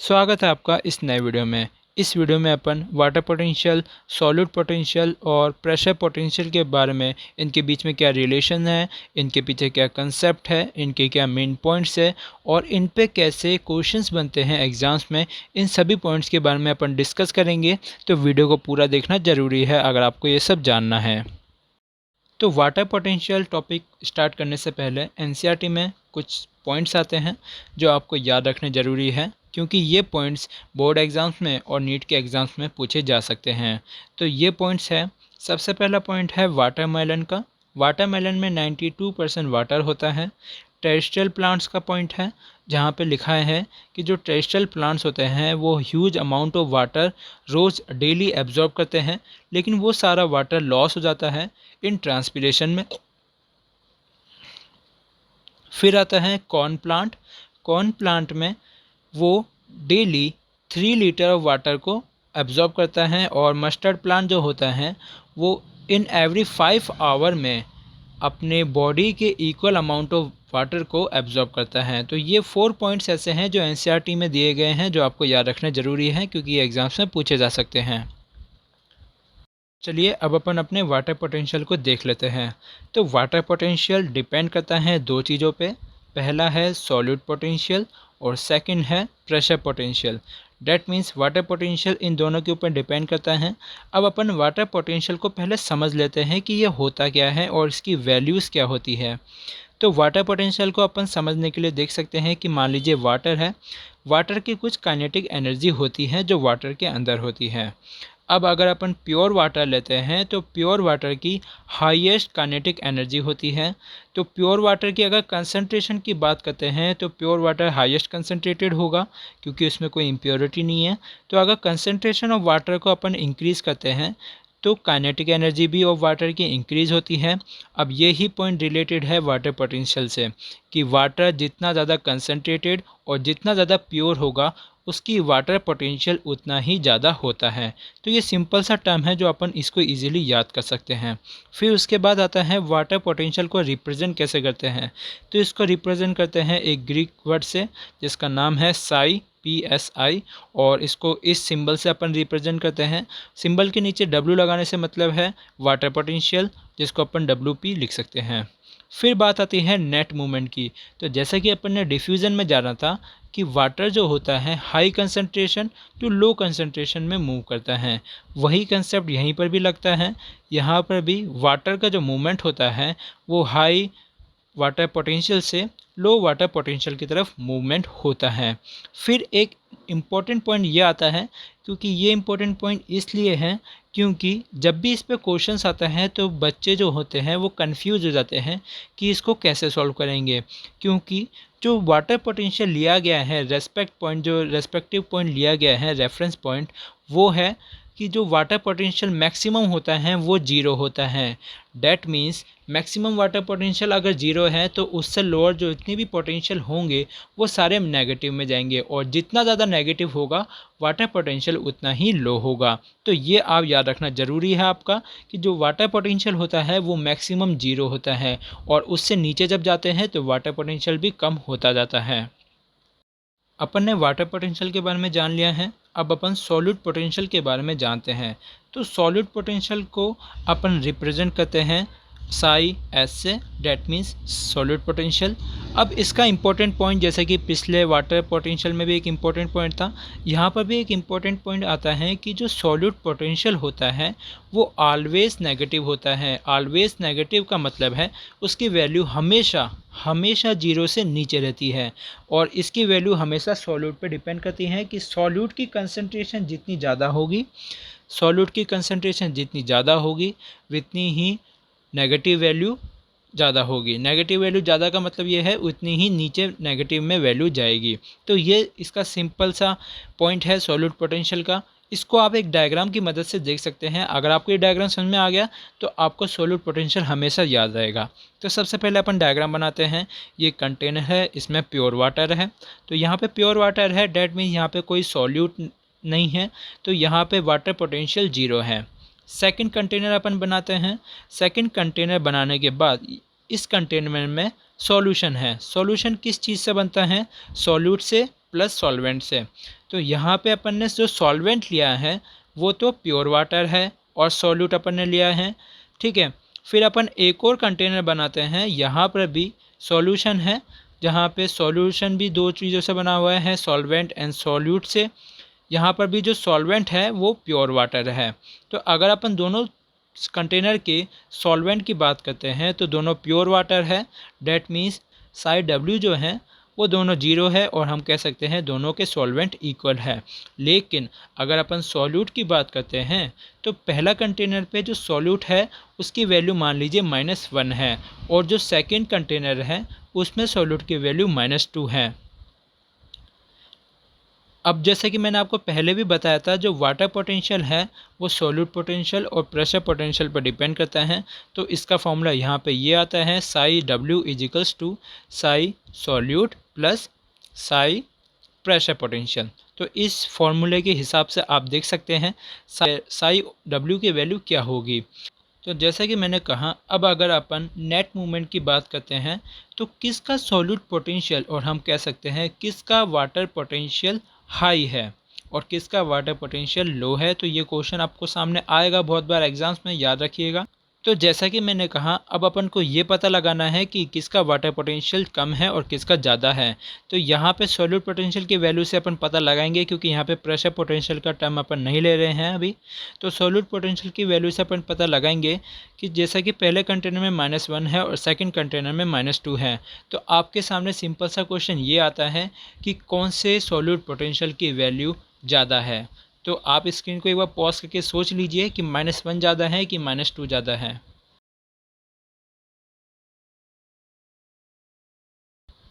स्वागत है आपका इस नए वीडियो में। इस वीडियो में अपन वाटर पोटेंशियल, सॉलिड पोटेंशियल और प्रेशर पोटेंशियल के बारे में, इनके बीच में क्या रिलेशन है, इनके पीछे क्या कंसेप्ट है, इनके क्या मेन पॉइंट्स है और इन पे कैसे क्वेश्चंस बनते हैं एग्ज़ाम्स में, इन सभी पॉइंट्स के बारे में अपन डिस्कस करेंगे। तो वीडियो को पूरा देखना ज़रूरी है अगर आपको ये सब जानना है। तो वाटर पोटेंशियल टॉपिक स्टार्ट करने से पहले एनसीईआरटी में कुछ पॉइंट्स आते हैं जो आपको याद रखने ज़रूरी है, क्योंकि ये पॉइंट्स बोर्ड एग्ज़ाम्स में और नीट के एग्ज़ाम्स में पूछे जा सकते हैं। तो ये पॉइंट्स है, सबसे पहला पॉइंट है वाटरमेलन का। वाटरमेलन में 92% वाटर होता है। टेरेस्ट्रियल प्लांट्स का पॉइंट है, जहाँ पे लिखा है कि जो टेरेस्ट्रियल प्लांट्स होते हैं वो ह्यूज अमाउंट ऑफ वाटर रोज़ डेली एब्जॉर्ब करते हैं, लेकिन वो सारा वाटर लॉस हो जाता है इन ट्रांसपिरेशन में। फिर आता है कॉर्न प्लांट। कॉर्न प्लांट में वो डेली 3 लीटर ऑफ वाटर को एब्जॉर्ब करता है, और मस्टर्ड प्लांट जो होता है वो इन एवरी 5 आवर में अपने बॉडी के इक्वल अमाउंट ऑफ वाटर को एब्जॉर्ब करता है। तो ये 4 पॉइंट्स ऐसे हैं जो एनसीईआरटी में दिए गए हैं, जो आपको याद रखना ज़रूरी है क्योंकि ये एग्ज़ाम्स में पूछे जा सकते हैं। चलिए अब अपन अपने वाटर पोटेंशियल को देख लेते हैं। तो वाटर पोटेंशियल डिपेंड करता है दो चीज़ों पे। पहला है सॉलिड पोटेंशियल और सेकंड है pressure potential. That means water potential in दोनों के ऊपर डिपेंड करता है। अब अपन वाटर पोटेंशियल को पहले समझ लेते हैं कि ये होता क्या है और इसकी वैल्यूज़ क्या होती है। तो वाटर पोटेंशियल को अपन समझने के लिए देख सकते हैं कि मान लीजिए वाटर है, वाटर की कुछ काइनेटिक एनर्जी होती है जो वाटर के अंदर होती है। अब अगर अपन प्योर वाटर लेते हैं तो प्योर वाटर की हाईएस्ट काइनेटिक एनर्जी होती है। तो प्योर वाटर की अगर कंसंट्रेशन की बात करते हैं तो प्योर वाटर हाईएस्ट कंसंट्रेटेड होगा, क्योंकि उसमें कोई इम्प्योरिटी नहीं है। तो अगर कंसंट्रेशन ऑफ वाटर को अपन इंक्रीज़ करते हैं तो काइनेटिक एनर्जी भी ऑफ वाटर की इंक्रीज़ होती है। अब ये ही पॉइंट रिलेटेड है वाटर पोटेंशियल से, कि वाटर जितना ज़्यादा कंसंट्रेटेड और जितना ज़्यादा प्योर होगा उसकी वाटर पोटेंशियल उतना ही ज़्यादा होता है। तो ये सिंपल सा टर्म है जो अपन इसको इजीली याद कर सकते हैं। फिर उसके बाद आता है वाटर पोटेंशियल को रिप्रेजेंट कैसे करते हैं। तो इसको रिप्रेजेंट करते हैं एक ग्रीक वर्ड से जिसका नाम है साई, PSI, और इसको इस सिंबल से अपन रिप्रेजेंट करते हैं। सिंबल के नीचे W लगाने से मतलब है वाटर पोटेंशियल, जिसको अपन WP लिख सकते हैं। फिर बात आती है नेट मूवमेंट की। तो जैसा कि अपन ने डिफ्यूज़न में जाना था कि वाटर जो होता है high concentration to low concentration में मूव करता है, वही कंसेप्ट यहीं पर भी लगता है। यहाँ पर भी वाटर का जो मूवमेंट होता है वो हाई वाटर पोटेंशियल से लो वाटर पोटेंशियल की तरफ मूवमेंट होता है। फिर एक इम्पॉर्टेंट पॉइंट ये आता है, क्योंकि ये इम्पोर्टेंट पॉइंट इसलिए है क्योंकि जब भी इस पे क्वेश्चंस आता है तो बच्चे जो होते हैं वो कंफ्यूज हो जाते हैं कि इसको कैसे सॉल्व करेंगे, क्योंकि जो वाटर पोटेंशियल लिया गया है, रेस्पेक्ट पॉइंट जो रेस्पेक्टिव पॉइंट लिया गया है, रेफरेंस पॉइंट, वो है कि जो वाटर पोटेंशियल मैक्सिमम होता है वो जीरो होता है। That means maximum water potential अगर जीरो है तो उससे लोअर जो इतनी भी पोटेंशियल होंगे वो सारे नेगेटिव में जाएंगे, और जितना ज़्यादा नेगेटिव होगा वाटर पोटेंशियल उतना ही लो होगा। तो ये आप याद रखना ज़रूरी है आपका, कि जो वाटर पोटेंशियल होता है वो मैक्सिमम जीरो होता है, और उससे नीचे जब जाते हैं तो वाटर पोटेंशियल भी कम होता जाता है। अपन ने वाटर पोटेंशियल के बारे में जान लिया है, अब अपन सॉलिड पोटेंशियल के बारे में जानते हैं। तो सॉलिड पोटेंशियल को अपन रिप्रेजेंट करते हैं साई एस से, डैट मीन्स सॉलिड पोटेंशियल। अब इसका इम्पोर्टेंट पॉइंट, जैसे कि पिछले वाटर पोटेंशियल में भी एक इम्पोर्टेंट पॉइंट था, यहाँ पर भी एक इम्पोर्टेंट पॉइंट आता है कि जो सॉलिड पोटेंशियल होता है वो ऑलवेज नेगेटिव होता है। ऑलवेज नेगेटिव का मतलब है उसकी वैल्यू हमेशा हमेशा जीरो से नीचे रहती है, और इसकी वैल्यू हमेशा सॉल्यूट पे डिपेंड करती है कि सॉल्यूट की कंसंट्रेशन जितनी ज़्यादा होगी, सॉल्यूट की कंसंट्रेशन जितनी ज़्यादा होगी उतनी ही नेगेटिव वैल्यू ज़्यादा होगी। नेगेटिव वैल्यू ज़्यादा का मतलब ये है उतनी ही नीचे नेगेटिव में वैल्यू जाएगी। तो ये इसका सिंपल सा पॉइंट है सॉलिड पोटेंशियल का। इसको आप एक डायग्राम की मदद से देख सकते हैं। अगर आपको ये डायग्राम समझ में आ गया तो आपको सॉलिड पोटेंशियल हमेशा याद रहेगा। तो सबसे पहले अपन डायग्राम बनाते हैं। ये कंटेनर है, इसमें प्योर वाटर है। तो यहाँ पे प्योर वाटर है, डैट मीन्स यहाँ पे कोई सॉल्यूट नहीं है, तो यहाँ पे वाटर पोटेंशियल जीरो है। सेकंड कंटेनर अपन बनाते हैं। सेकंड कंटेनर बनाने के बाद इस कंटेनर में सॉल्यूशन है। सॉल्यूशन किस चीज़ से बनता है? सॉल्यूट से प्लस सॉल्वेंट से। तो यहाँ पे अपन ने जो सॉल्वेंट लिया है वो तो प्योर वाटर है और सॉल्यूट अपन ने लिया है, ठीक है। फिर अपन एक और कंटेनर बनाते हैं, यहाँ पर भी सॉल्यूशन है, जहाँ पे सॉल्यूशन भी दो चीज़ों से बना हुआ है, सॉल्वेंट एंड सॉल्यूट से। यहाँ पर भी जो सॉल्वेंट है वो प्योर वाटर है। तो अगर अपन दोनों कंटेनर के सॉल्वेंट की बात करते हैं तो दोनों प्योर वाटर है, डैट मीन्स साइड डब्ल्यू जो है वो दोनों जीरो है और हम कह सकते हैं दोनों के सॉल्वेंट इक्वल है। लेकिन अगर अपन सॉल्यूट की बात करते हैं तो पहला कंटेनर पे जो सॉल्यूट है उसकी वैल्यू मान लीजिए -1 है और जो सेकंड कंटेनर है उसमें सॉल्यूट की वैल्यू -2 है। अब जैसे कि मैंने आपको पहले भी बताया था, जो वाटर पोटेंशियल है वो सॉल्यूट पोटेंशियल और प्रेशर पोटेंशियल पर डिपेंड करता है। तो इसका फॉर्मूला यहाँ पे ये आता है, psi W equals to psi solute plus psi pressure potential. तो इस फॉर्मूले के हिसाब से आप देख सकते हैं साई डब्ल्यू की वैल्यू क्या होगी। तो जैसा कि मैंने कहा, अब अगर अपन नेट मूवमेंट की बात करते हैं तो किसका सॉल्यूट पोटेंशियल और हम कह सकते हैं किसका वाटर पोटेंशियल हाई है और किसका वाटर पोटेंशियल लो है। तो ये क्वेश्चन आपको सामने आएगा बहुत बार एग्जाम्स में, याद रखिएगा। तो जैसा कि मैंने कहा, अब अपन को ये पता लगाना है कि किसका वाटर पोटेंशियल कम है और किसका ज़्यादा है। तो यहाँ पे सॉल्यूट पोटेंशियल की वैल्यू से अपन पता लगाएंगे, क्योंकि यहाँ पे प्रेशर पोटेंशियल का टर्म अपन नहीं ले रहे हैं अभी। तो सॉल्यूट पोटेंशियल की वैल्यू से अपन पता लगाएंगे कि जैसा कि पहले कंटेनर में -1 है और सेकेंड कंटेनर में -2 है। तो आपके सामने सिंपल सा क्वेश्चन ये आता है कि कौन से सॉल्यूट पोटेंशियल की वैल्यू ज़्यादा है। तो आप स्क्रीन को एक बार पॉज करके सोच लीजिए कि -1 ज़्यादा है कि -2 ज़्यादा है।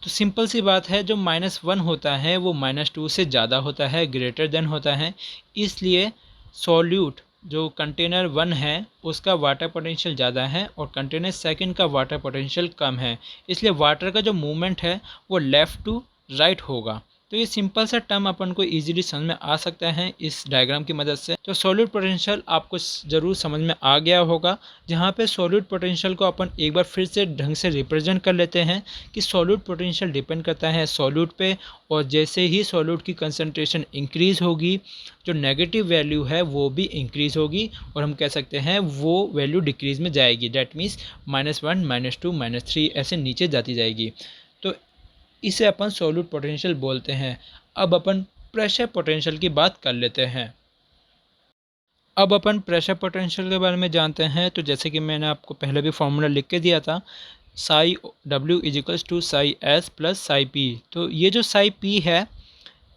तो सिंपल सी बात है, जो -1 होता है वो -2 से ज़्यादा होता है, ग्रेटर देन होता है। इसलिए सॉल्यूट जो कंटेनर 1 है उसका वाटर पोटेंशियल ज़्यादा है और कंटेनर सेकंड का वाटर पोटेंशियल कम है। इसलिए वाटर का जो मूवमेंट है वो लेफ़्ट टू राइट होगा। तो ये सिंपल सा टर्म अपन को इजीली समझ में आ सकता है इस डायग्राम की मदद से। तो सॉल्यूट पोटेंशियल आपको ज़रूर समझ में आ गया होगा, जहाँ पे सॉल्यूट पोटेंशियल को अपन एक बार फिर से ढंग से रिप्रेजेंट कर लेते हैं कि सॉल्यूट पोटेंशियल डिपेंड करता है सॉल्यूट पे, और जैसे ही सॉल्यूट की कंसनट्रेशन इंक्रीज़ होगी जो नेगेटिव वैल्यू है वो भी इंक्रीज़ होगी और हम कह सकते हैं वो वैल्यू डिक्रीज़ में जाएगी। डैट मीन्स -1 -2 -3 ऐसे नीचे जाती जाएगी। तो इसे अपन सॉल्यूट पोटेंशियल बोलते हैं। अब अपन प्रेशर पोटेंशियल की बात कर लेते हैं। अब अपन प्रेशर पोटेंशियल के बारे में जानते हैं। तो जैसे कि मैंने आपको पहले भी फार्मूला लिख के दिया था, psi W equals to psi S plus psi P. तो ये जो साई पी है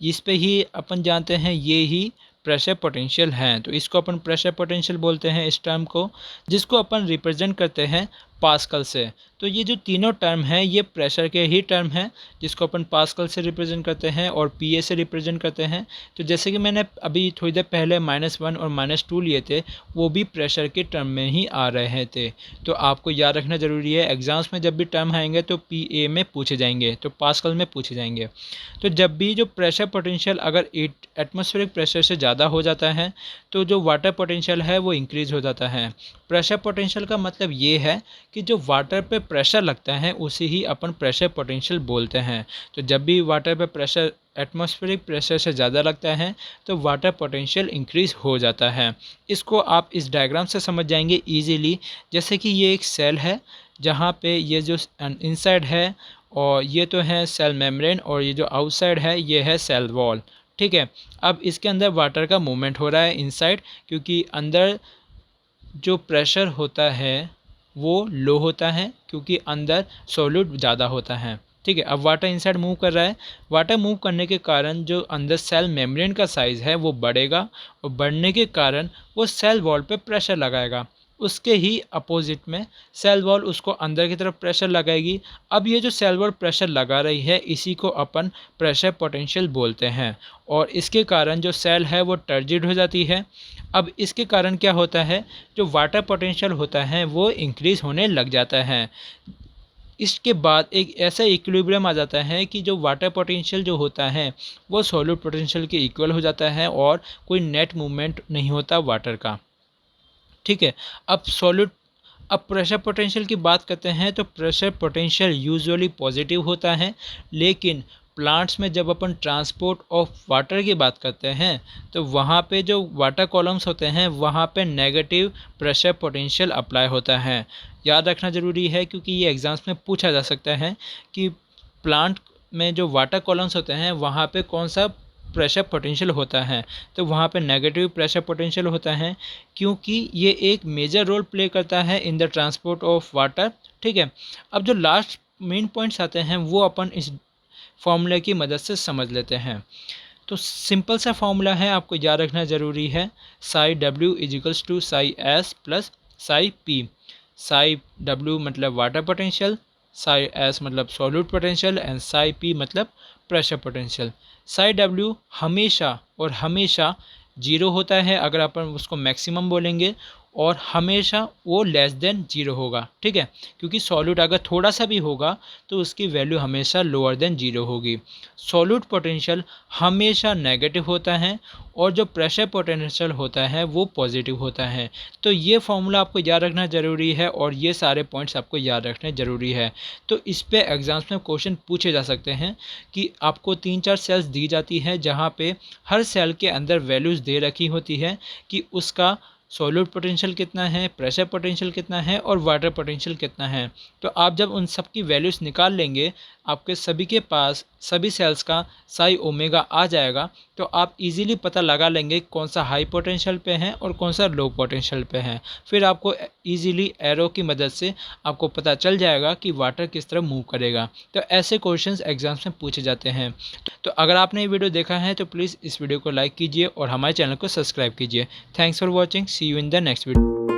इस पे ही अपन जानते हैं ये ही प्रेशर पोटेंशियल है। तो इसको अपन प्रेशर पोटेंशियल बोलते हैं इस टर्म को, जिसको अपन रिप्रेजेंट करते हैं पास्कल से। तो ये जो तीनों टर्म हैं ये प्रेशर के ही टर्म हैं, जिसको अपन पास्कल से रिप्रेजेंट करते हैं और पीए से रिप्रेजेंट करते हैं। तो जैसे कि मैंने अभी थोड़ी देर पहले -1 और -2 लिए थे, वो भी प्रेशर के टर्म में ही आ रहे थे। तो आपको याद रखना ज़रूरी है, एग्जाम्स में जब भी टर्म आएंगे तो पीए में पूछे जाएंगे, तो पास्कल में पूछे जाएंगे। तो जब भी जो प्रेशर पोटेंशियल अगर एटमॉस्फेरिक प्रेशर से ज़्यादा हो जाता है तो जो वाटर पोटेंशियल है वो इंक्रीज़ हो जाता है। प्रेशर पोटेंशियल का मतलब ये है कि जो वाटर पे प्रेशर लगता है उसे ही अपन प्रेशर पोटेंशियल बोलते हैं। तो जब भी वाटर पे प्रेशर एटमॉस्फेरिक प्रेशर से ज़्यादा लगता है तो वाटर पोटेंशियल इंक्रीज़ हो जाता है। इसको आप इस डायग्राम से समझ जाएंगे ईजीली। जैसे कि ये एक सेल है जहाँ पे ये जो इनसाइड है और ये तो है सेल मेम्ब्रेन और ये जो आउटसाइड है ये है सेल वॉल, ठीक है। अब इसके अंदर वाटर का मूवमेंट हो रहा है इनसाइड, क्योंकि अंदर जो प्रेशर होता है वो लो होता है क्योंकि अंदर सॉल्यूट ज़्यादा होता है, ठीक है। अब वाटर इनसाइड मूव कर रहा है, वाटर मूव करने के कारण जो अंदर सेल मेम्ब्रेन का साइज़ है वो बढ़ेगा और बढ़ने के कारण वो सेल वॉल पे प्रेशर लगाएगा। उसके ही अपोजिट में सेल वॉल उसको अंदर की तरफ प्रेशर लगाएगी। अब ये जो सेल वॉल प्रेशर लगा रही है इसी को अपन प्रेशर पोटेंशियल बोलते हैं और इसके कारण जो सेल है वो टर्जिड हो जाती है। अब इसके कारण क्या होता है, जो वाटर पोटेंशियल होता है वो इंक्रीज़ होने लग जाता है। इसके बाद एक ऐसा इक्विलिब्रियम आ जाता है कि जो वाटर पोटेंशियल जो होता है वो सॉल्यूट पोटेंशियल के इक्वल हो जाता है और कोई नेट मूवमेंट नहीं होता वाटर का, ठीक है। अब प्रेशर पोटेंशियल की बात करते हैं तो प्रेशर पोटेंशियल यूजुअली पॉजिटिव होता है, लेकिन प्लांट्स में जब अपन ट्रांसपोर्ट ऑफ वाटर की बात करते हैं तो वहाँ पे जो वाटर कॉलम्स होते हैं वहाँ पे नेगेटिव प्रेशर पोटेंशियल अप्लाई होता है। याद रखना ज़रूरी है क्योंकि ये एग्ज़ाम्स में पूछा जा सकता है कि प्लांट में जो वाटर कॉलम्स होते हैं वहाँ पे कौन सा प्रेशर पोटेंशियल होता है, तो वहाँ पे नेगेटिव प्रेशर पोटेंशियल होता है क्योंकि ये एक मेजर रोल प्ले करता है in the transport of water. ठीक है, अब जो लास्ट मेन पॉइंट्स आते हैं वो अपन इस फॉर्मूले की मदद से समझ लेते हैं। तो सिंपल सा फॉर्मूला है, आपको याद रखना ज़रूरी है, psi W equals to psi S plus psi P. Psi W मतलब वाटर पोटेंशियल, साई एस मतलब solute potential and psi P मतलब प्रेशर पोटेंशियल। साई डब्ल्यू हमेशा और हमेशा जीरो होता है अगर अपन उसको मैक्सिमम बोलेंगे, और हमेशा वो लेस देन जीरो होगा। ठीक है, क्योंकि सॉल्यूट अगर थोड़ा सा भी होगा तो उसकी वैल्यू हमेशा लोअर देन जीरो होगी। सॉल्यूट पोटेंशियल हमेशा नेगेटिव होता है और जो प्रेशर पोटेंशियल होता है वो पॉजिटिव होता है। तो ये फॉर्मूला आपको याद रखना ज़रूरी है और ये सारे पॉइंट्स आपको याद रखने ज़रूरी है। तो इस पे एग्ज़ाम्स में क्वेश्चन पूछे जा सकते हैं कि आपको 3-4 सेल्स दी जाती है जहाँ पे हर सेल के अंदर वैल्यूज़ दे रखी होती है कि उसका सॉल्यूट पोटेंशियल कितना है, प्रेशर पोटेंशियल कितना है और वाटर पोटेंशियल कितना है। तो आप जब उन सब की वैल्यूज़ निकाल लेंगे, आपके सभी के पास सभी सेल्स का साई ओमेगा आ जाएगा, तो आप इजीली पता लगा लेंगे कौन सा हाई पोटेंशियल पे है और कौन सा लो पोटेंशियल पे है। फिर आपको इजीली एरो की मदद से आपको पता चल जाएगा कि वाटर किस तरह मूव करेगा। तो ऐसे क्वेश्चंस एग्जाम्स में पूछे जाते हैं। तो अगर आपने ये वीडियो देखा है तो प्लीज़ इस वीडियो को लाइक कीजिए और हमारे चैनल को सब्सक्राइब कीजिए। Thanks for watching, see you in the next video.